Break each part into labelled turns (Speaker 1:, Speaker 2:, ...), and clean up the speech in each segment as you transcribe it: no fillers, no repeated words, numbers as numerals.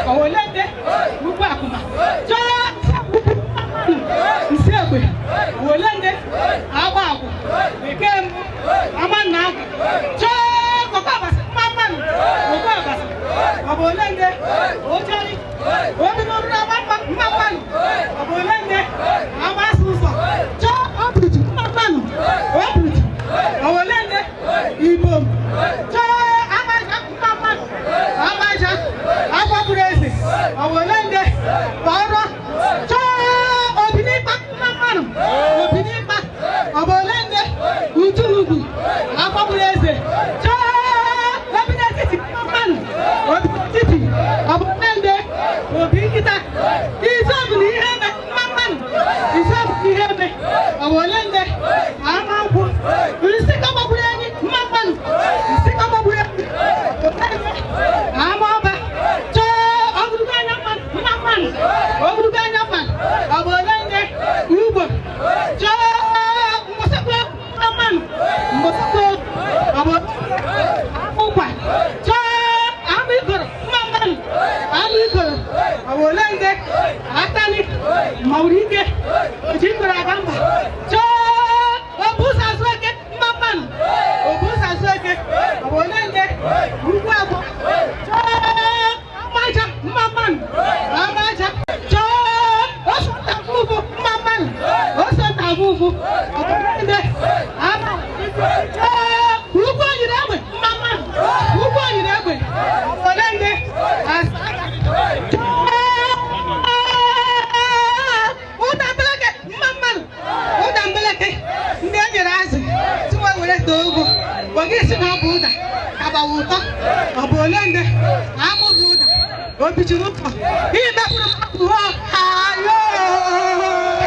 Speaker 1: Olende, Mubakuma, Nsegwe, Olende, Abaku, became Amana, Chokabas, Maman, Obabas, Abolende, Ojari, Maman, Abolende, Amasusa, Chok, Maman, Obut, Abolende, Ibom, Amaja, Ababrese, Awolende, Baro, Obinipa, Mamano, Obinipa, Awolende, Utubu, Ababrese, Obinati, Mamano, Obinati, Awolende, Obinita, Isabli, Mamano, Isabli, Awolende, Amabu, Usikamabrani, Mamano, Usikamabrani. Amoba, cho oguganya man, abolende, ubo, cho mosakwe man, mosakwe, abokwa, cho amigoro, abolende, atani, maurike, ojikora gamba, cho obusa sweke, abolende, ubo. Amaja, Osavuvu, Okorende, Ama, Ugo Yirebe, Maman, Ugo Yirebe, Okorende, Udambeleke, Maman, Udambeleke, Ndengerazi, Tuwa Wele Dogo, Wagisi na Buda, Abawuta, Obolende, Amuvuda. Thank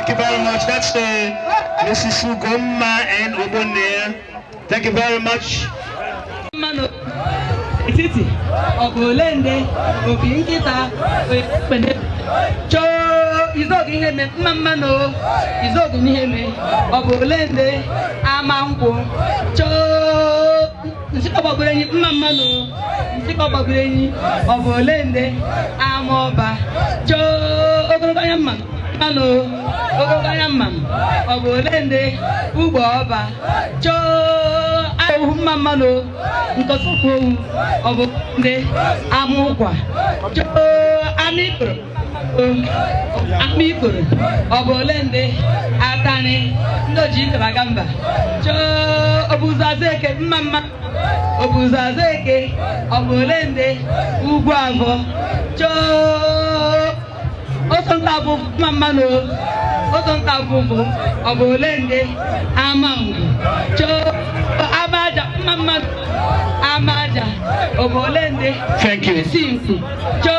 Speaker 1: you
Speaker 2: very much. That's Mrs. Sugoma and Obonea. Thank you very much.
Speaker 1: Titi, Obolende, Obinkita, Cho, Izogi Heme, Mamano, Izogi Heme, Obolende, Amango, Cho, Nsikabagureni, Mamano, Nsikabagureni, Obolende, Amoba, Cho, Ogogayamman, Mano, Ogogayamman, Obolende, Uboba, Cho, Mamano, Nkosuku, Obolende, Amokwa, Cho, Amikro, Obolende, Atani, Noji Kabagamba, Cho, Obuzazeke, Mama, Obuzazeke, Obolende, Uguavo, Cho, Osontabu, Mamano, Osontabu, Obolende, Amangu, Cho, Amaja, Mama, Amaja, Obolende,
Speaker 2: thank you.
Speaker 1: Simple, Cho,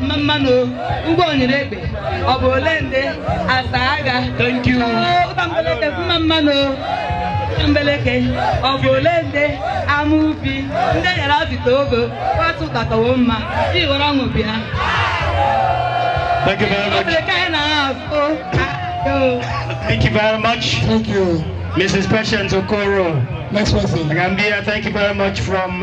Speaker 1: Mamano, Ugonirebe, Obolende, Asaga,
Speaker 2: thank you.
Speaker 1: Mamano, Ambeleke, Obolende, Amubi, Ndayarazi Togo, Watu Tatawoma, Iwaramubia.
Speaker 2: Thank you very much. Thank you very much.
Speaker 3: Thank you.
Speaker 2: Mrs. Patience Okoro.
Speaker 3: Next person.
Speaker 2: Gambia, thank you very much from...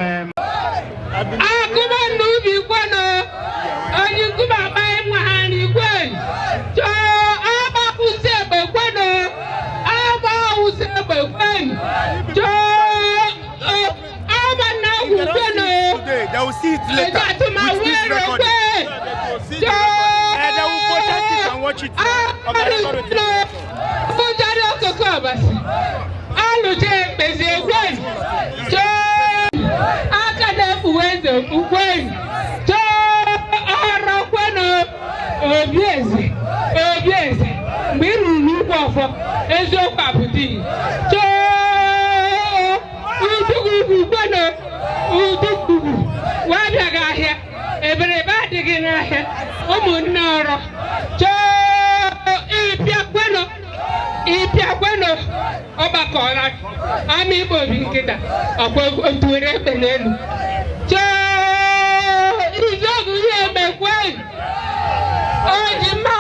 Speaker 4: They will see it later. With this recording. They will protest it and watch it.
Speaker 1: Everybody get here. Omunoro. Cho Ipiakweno. Obakora. Ami Bobinkita. Akwe Benenu. Cho Izogu Yemekwen. Ojima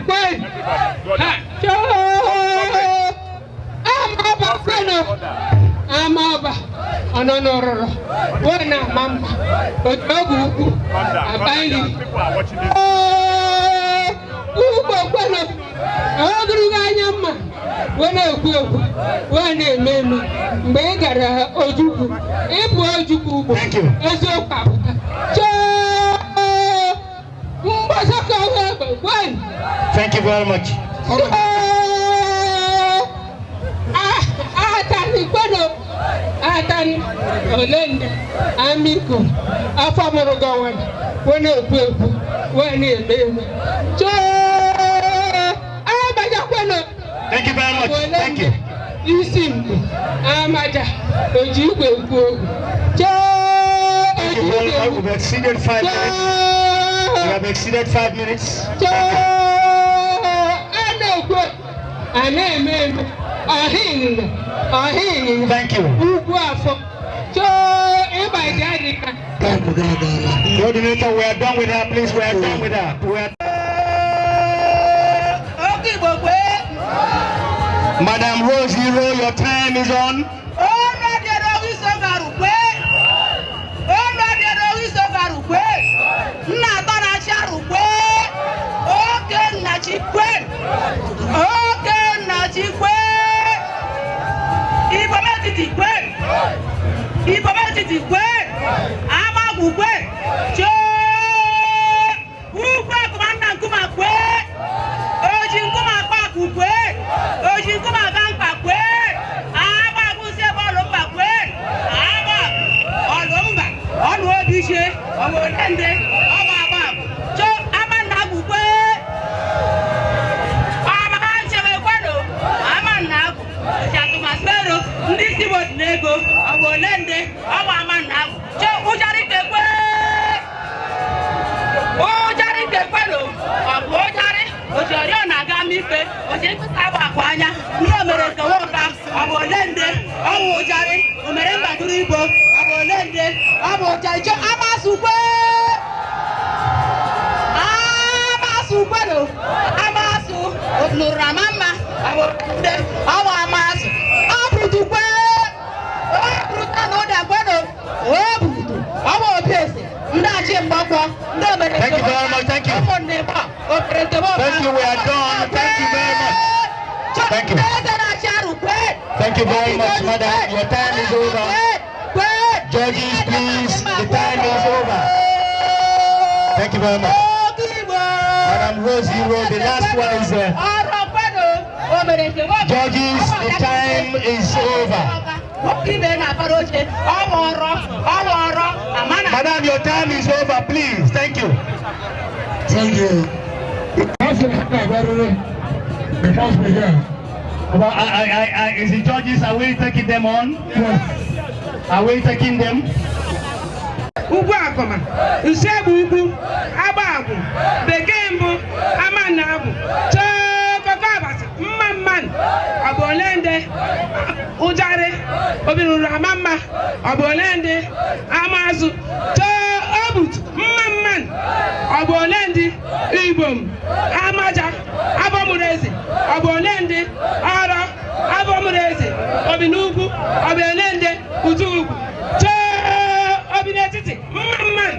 Speaker 1: Kwen. Cho Amabakweno. Amaba. Ononororo. Wana mama. Otogu. Abaili. Ugo kwano. Ogruga nyama. Wana okwu. Wana ememe. Mgbe gara Ojukwu. Ịbụ Ojukwu.
Speaker 2: Thank you.
Speaker 1: Eziokwu.
Speaker 2: Thank you very much.
Speaker 1: Atani Olende Amico Afamorogawan when a quick when a baby.
Speaker 2: Thank you very much. Thank you.
Speaker 1: You seem Amaja Ojukwu.
Speaker 2: Thank you very much. We've exceeded 5 minutes. We have exceeded 5 minutes. Thank you. Coordinator, we are done with her, please. We are done with her. Madam Rose Hero, your time is on. Thank you very much. Thank you. Thank you. We are done. Thank you very much. Thank you. Thank you very much, madam. Your time is over. Judges, please. The time is over. Thank you very much. Madam Rose Hero, the last one is there. Judges, the time is over. Madam, your time is over, please. Thank you.
Speaker 3: Thank you.
Speaker 2: Is the judges, are we taking them on? Yes. Are we taking them?
Speaker 1: Ugwu akoma, usebu ugwu, ababu, bekembu, amanabu, chokokabasi, mmamman, abolende, ujare, obinuru amama, abolende, amazu, obut, mmamman, abolende, ibom, amaja, abomurezi, abolende, ara, abomurezi, obinugu, abolende, utugu, Obinetiti, man,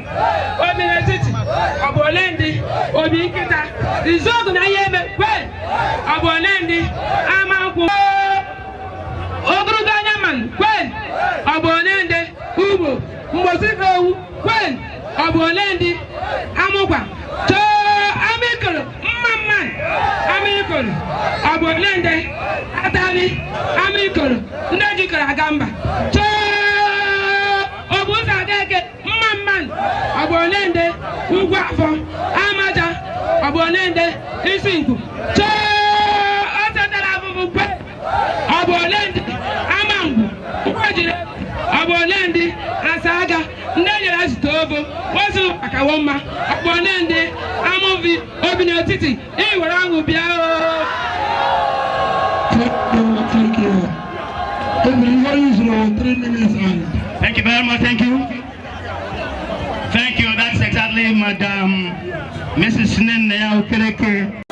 Speaker 1: Obinetiti, Abolendi, Obinkita, the Zog na Yeme, well, Abolendi, Amaku, Ogruganyaman, well, Abolende, Ubu, Mbosiko, well, Abolendi, Amogwa, to Amikolo, man, Amikolo, Abolende, Atali, Amikolo, Najika Gamba, Abonende, Ugwafo, Amaja, Abonende, Isinku, Cho, Atalabu, Abonende, Amangu, Wajire, Abonende, Asaga, Naya Stovo, Wasu Akawoma, Abonende, Amovi, Obinotiti, Iwarangu Biao.
Speaker 3: Thank you. Thank you. 3 minutes and.
Speaker 2: Thank you very much. Thank you. Thank you. That's exactly Madam Mrs. Nene Okereke.